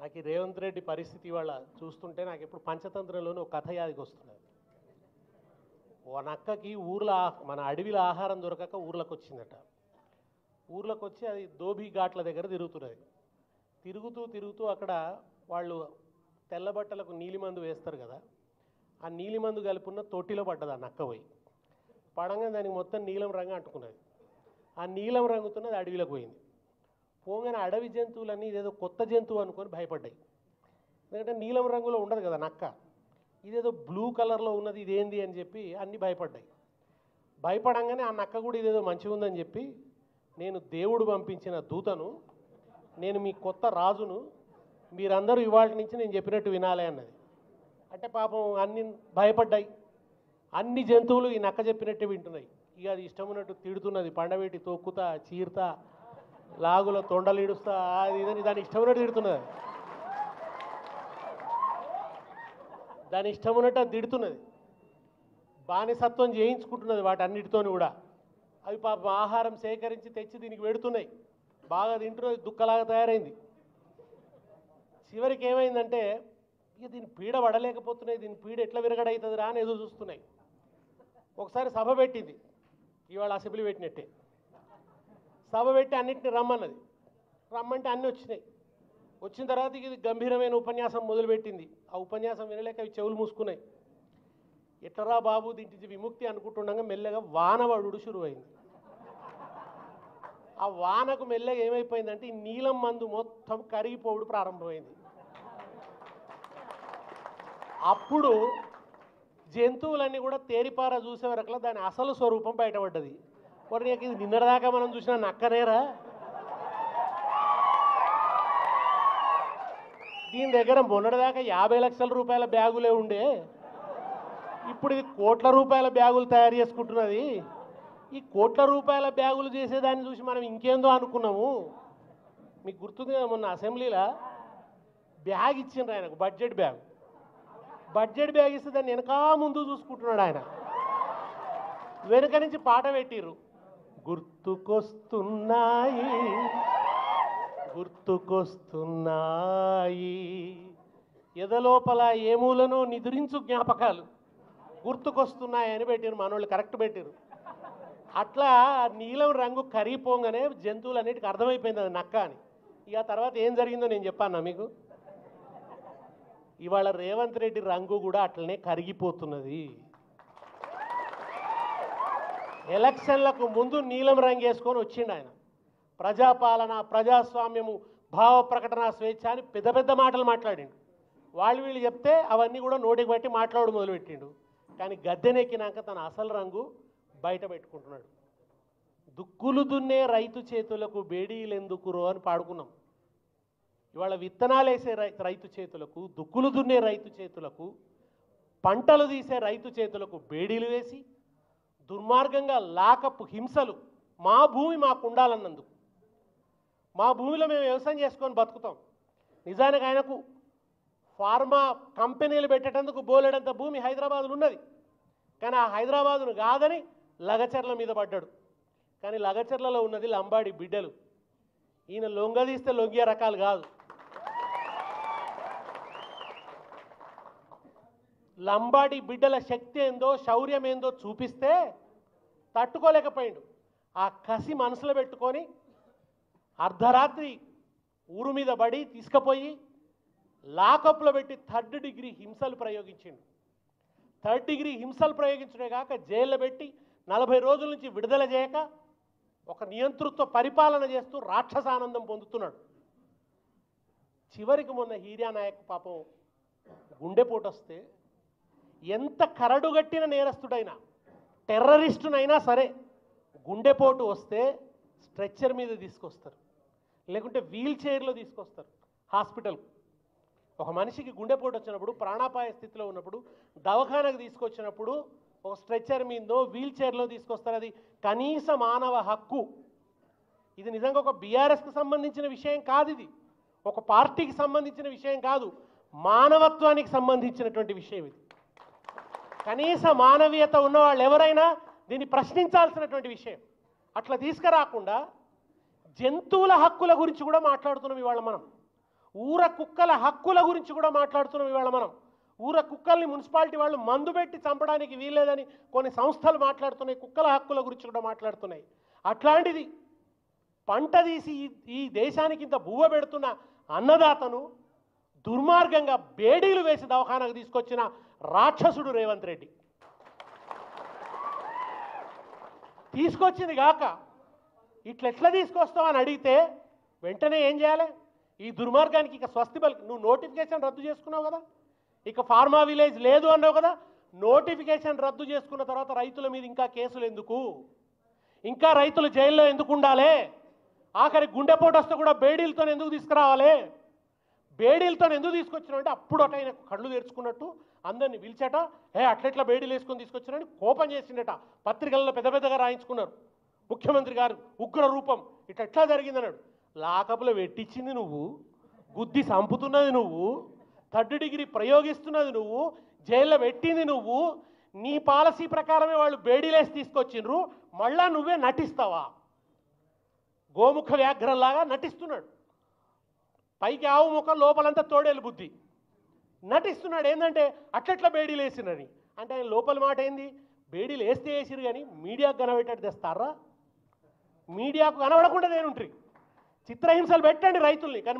నాకు రేవంత్ రెడ్డి పరిస్థితి వాళ్ళ చూస్తుంటే నాకు ఇప్పుడు పంచతంత్రంలోనే ఒక కథ యాదికి వస్తున్నది. ఓ నక్కకి ఊర్లో మన అడవిలో ఆహారం దొరకక ఊర్లోకి వచ్చిందట. ఊర్లోకి వచ్చి అది దోబీ ఘాట్ల దగ్గర తిరుగుతున్నది. తిరుగుతూ తిరుగుతూ అక్కడ వాళ్ళు తెల్లబట్టలకు నీలిమందు వేస్తారు కదా, ఆ నీలిమందు కలుపున్న తొట్టిలో పడ్డది ఆ నక్క పోయి. పడంగా దానికి మొత్తం నీలం రంగు అంటుకున్నది. ఆ నీలం రంగుతున్నది అడవిలోకి పోయింది. పోగానే అడవి జంతువులన్నీ ఇదేదో కొత్త జంతువు అనుకొని భయపడ్డాయి. ఎందుకంటే నీలం రంగులో ఉండదు కదా నక్క, ఇదేదో బ్లూ కలర్లో ఉన్నది, ఇదేంది అని చెప్పి అన్నీ భయపడ్డాయి. భయపడంగానే ఆ నక్క కూడా ఇదేదో మంచిగా ఉందని చెప్పి, నేను దేవుడు పంపించిన దూతను, నేను మీ కొత్త రాజును, మీరందరూ ఇవాళ నుంచి నేను చెప్పినట్టు వినాలి అన్నది. అంటే పాపం అన్ని భయపడ్డాయి. అన్ని జంతువులు ఈ నక్క చెప్పినట్టే వింటున్నాయి. ఇక అది ఇష్టం ఉన్నట్టు తిడుతున్నది, పండబెట్టి తొక్కుతా చీరుతా లాగులో తొండలు ఇడుస్తా అది ఇదని దాని ఇష్టం ఉన్నట్టు తిడుతున్నది. దాని ఇష్టం ఉన్నట్టు అది తిడుతున్నది. బానిసత్వం చేయించుకుంటున్నది వాటన్నిటితోని కూడా. అవి పాపం ఆహారం సేకరించి తెచ్చి దీనికి పెడుతున్నాయి. బాగా తింటున్నది, దుక్కలాగా తయారైంది. చివరికి ఏమైందంటే ఇక దీని పీడ పడలేకపోతున్నాయి, దీని పీడ ఎట్లా విరగడవుతుంది రా అని ఎదురు చూస్తున్నాయి. ఒకసారి సభ పెట్టింది, ఇవాళ అసెంబ్లీ పెట్టినట్టే. సభ పెట్టి అన్నింటిని రమ్మన్నది. రమ్మంటే అన్నీ వచ్చినాయి. వచ్చిన తర్వాత ఇది గంభీరమైన ఉపన్యాసం మొదలుపెట్టింది. ఆ ఉపన్యాసం వినలేక అవి చెవులు మూసుకున్నాయి. ఎట్లరా బాబు దీంటి విముక్తి అనుకుంటుండగా మెల్లగా వానవడు షురువైంది. ఆ వానకు మెల్లగా ఏమైపోయిందంటే ఈ నీలం మందు మొత్తం కరిగిపోవడు ప్రారంభమైంది. అప్పుడు జంతువులన్నీ కూడా తేరిపార చూసే వరకులా దాని అసలు స్వరూపం బయటపడ్డది. మరి నీకు ఇది నిన్నటిదాకా మనం చూసిన నక్కనేరా, దీని దగ్గర మొన్నటిదాకా 50 లక్షల రూపాయల బ్యాగులే ఉండే, ఇప్పుడు ఇది కోట్ల రూపాయల బ్యాగులు తయారు చేసుకుంటున్నది. ఈ కోట్ల రూపాయల బ్యాగులు చేసేదాన్ని చూసి మనం ఇంకేందో అనుకున్నాము. మీకు గుర్తుంది కదా, మొన్న అసెంబ్లీలో బ్యాగ్ ఇచ్చిండ్రు ఆయనకు, బడ్జెట్ బ్యాగ్ ఇస్తే దాన్ని వెనకా ముందు చూసుకుంటున్నాడు ఆయన. వెనుక నుంచి పాట పెట్టిర్రు, గుర్తుకొస్తున్నాయి ఎదలోపల ఏమూలనో నిద్రించు జ్ఞాపకాలు గుర్తుకొస్తున్నాయని పెట్టిరు మనోళ్ళు, కరెక్ట్ పెట్టిరు. అట్లా నీలం రంగు కరిగిపోగానే జంతువులన్నిటికీ అర్థమైపోయింది అది నక్క అని. ఇక తర్వాత ఏం జరిగిందో నేను చెప్పాను మీకు. ఇవాళ రేవంత్ రెడ్డి రంగు కూడా అట్లనే కరిగిపోతున్నది. ఎలక్షన్లకు ముందు నీలం రంగు వేసుకొని వచ్చిండు ఆయన. ప్రజాపాలన, ప్రజాస్వామ్యము, భావ ప్రకటన స్వేచ్ఛ అని పెద్ద పెద్ద మాటలు మాట్లాడిండు. వీళ్ళు చెప్తే అవన్నీ కూడా నోటికి బట్టి మాట్లాడడం మొదలుపెట్టిండు. కానీ గద్దెనెక్కినాక తన అసలు రంగు బయట పెట్టుకుంటున్నాడు. దుక్కులు దున్నే రైతు చేతులకు బేడీలు ఎందుకురో అని పాడుకున్నాం. ఇవాళ విత్తనాలు వేసే రైతు చేతులకు, దుక్కులు దున్నే రైతు చేతులకు, పంటలు తీసే రైతు చేతులకు బేడీలు వేసి దుర్మార్గంగా లాకప్ హింసలు, మా భూమి మాకు ఉండాలన్నందుకు, మా భూమిలో మేము వ్యవసాయం చేసుకొని బతుకుతాం. నిజానికి ఆయనకు ఫార్మా కంపెనీలు పెట్టేటందుకు బోలెడంత భూమి హైదరాబాద్లో ఉన్నది. కానీ ఆ హైదరాబాదును కాదని లగచర్ల మీద పడ్డాడు. కానీ లగచర్లలో ఉన్నది లంబాడి బిడ్డలు. ఈయన లొంగదీస్తే లొంగే రకాలు కాదు. లంబాడి బిడ్డల శక్తి ఏందో, శౌర్యం ఏందో చూపిస్తే తట్టుకోలేకపోయిండు. ఆ కసి మనసులో పెట్టుకొని అర్ధరాత్రి ఊరు మీద పడి తీసుకుపోయి లాకప్లో పెట్టి 3rd డిగ్రీ హింసలు ప్రయోగించిండు. 3rd డిగ్రీ హింసలు ప్రయోగించడే కాక జైల్లో పెట్టి 40 రోజుల నుంచి విడుదల చేయక ఒక నియంతృత్వ పరిపాలన చేస్తూ రాక్షసానందం పొందుతున్నాడు. చివరికి మొన్న హీరియా నాయక్ పాపం గుండెపోటు వస్తే, ఎంత కరడుగట్టిన నేరస్తుడైనా, టెర్రరిస్టునైనా సరే గుండెపోటు వస్తే స్ట్రెచ్చర్ మీద తీసుకొస్తారు, లేకుంటే వీల్ చైర్లో తీసుకొస్తారు హాస్పిటల్కు. ఒక మనిషికి గుండెపోటు వచ్చినప్పుడు, ప్రాణాపాయ స్థితిలో ఉన్నప్పుడు దవాఖానకు తీసుకొచ్చినప్పుడు ఒక స్ట్రెచ్చర్ మీదో వీల్ చైర్లో తీసుకొస్తారు. అది కనీస మానవ హక్కు. ఇది నిజంగా ఒక బీఆర్ఎస్కి సంబంధించిన విషయం కాదు, ఇది ఒక పార్టీకి సంబంధించిన విషయం కాదు, మానవత్వానికి సంబంధించినటువంటి విషయం. ఇది కనీస మానవీయత ఉన్నవాళ్ళు ఎవరైనా దీన్ని ప్రశ్నించాల్సినటువంటి విషయం. అట్లా తీసుకురాకుండా జంతువుల హక్కుల గురించి కూడా మాట్లాడుతున్నాం ఇవాళ మనం. ఊర కుక్కల హక్కుల గురించి కూడా మాట్లాడుతున్నాం ఇవాళ మనం. ఊర కుక్కల్ని మున్సిపాలిటీ వాళ్ళు మందు పెట్టి చంపడానికి వీల్లేదని కొన్ని సంస్థలు మాట్లాడుతున్నాయి. కుక్కల హక్కుల గురించి కూడా మాట్లాడుతున్నాయి. అట్లాంటిది పంట తీసి ఈ దేశానికి ఇంత బువ్వ పెడుతున్న అన్నదాతను దుర్మార్గంగా బేడీలు వేసి దవాఖానకు తీసుకొచ్చిన రాక్షసుడు రేవంత్ రెడ్డి. తీసుకొచ్చింది కాక ఇట్లెట్లా తీసుకొస్తావు అని అడిగితే వెంటనే ఏం చేయాలి? ఈ దుర్మార్గానికి ఇక స్వస్తి పలికి. నువ్వు నోటిఫికేషన్ రద్దు చేసుకున్నావు కదా, ఇక ఫార్మా విలేజ్ లేదు అన్నావు కదా. నోటిఫికేషన్ రద్దు చేసుకున్న తర్వాత రైతుల మీద ఇంకా కేసులు ఎందుకు? ఇంకా రైతులు జైల్లో ఎందుకు ఉండాలి? ఆఖరి గుండెపోటు వస్తే కూడా బేడీలతో ఎందుకు తీసుకురావాలి? బేడీలతో ఎందుకు తీసుకొచ్చినావు అంటే అప్పుడు అట ఆయన కళ్ళు తెరుచుకున్నట్టు అందరిని పిలిచట, అట్లెట్లా బేడీలు వేసుకొని తీసుకొచ్చినని కోపం చేసిండట. పత్రికల్లో పెద్ద పెద్దగా రాయించుకున్నారు. ముఖ్యమంత్రి గారు ఉగ్ర రూపం ఇట్లా జరిగిందన్నాడు. లాకపులో పెట్టించింది నువ్వు, గుద్ది చంపుతున్నది నువ్వు, 3rd డిగ్రీ ప్రయోగిస్తున్నది నువ్వు, జైల్లో పెట్టింది నువ్వు. నీ పాలసీ ప్రకారమే వాళ్ళు బేడీలేసి తీసుకొచ్చిండ్రు, మళ్ళా నువ్వే నటిస్తావా? గోముఖ వ్యాఘ్రంలాగా నటిస్తున్నాడు. పైకి ఆవు ముఖం, లోపలంతా తోడేలు బుద్ధి నటిస్తున్నాడు. ఏంటంటే అట్లెట్లా బేడీలు వేసినని అంటే ఆయన లోపల మాట ఏంది? బేడీలు వేస్తే వేసిరు కానీ మీడియాకు కనబెట్టేట్టు తెస్తారా? మీడియాకు కనబడకుండా నేనుంటారు. చిత్రహింసలు పెట్టండి రైతుల్ని, కానీ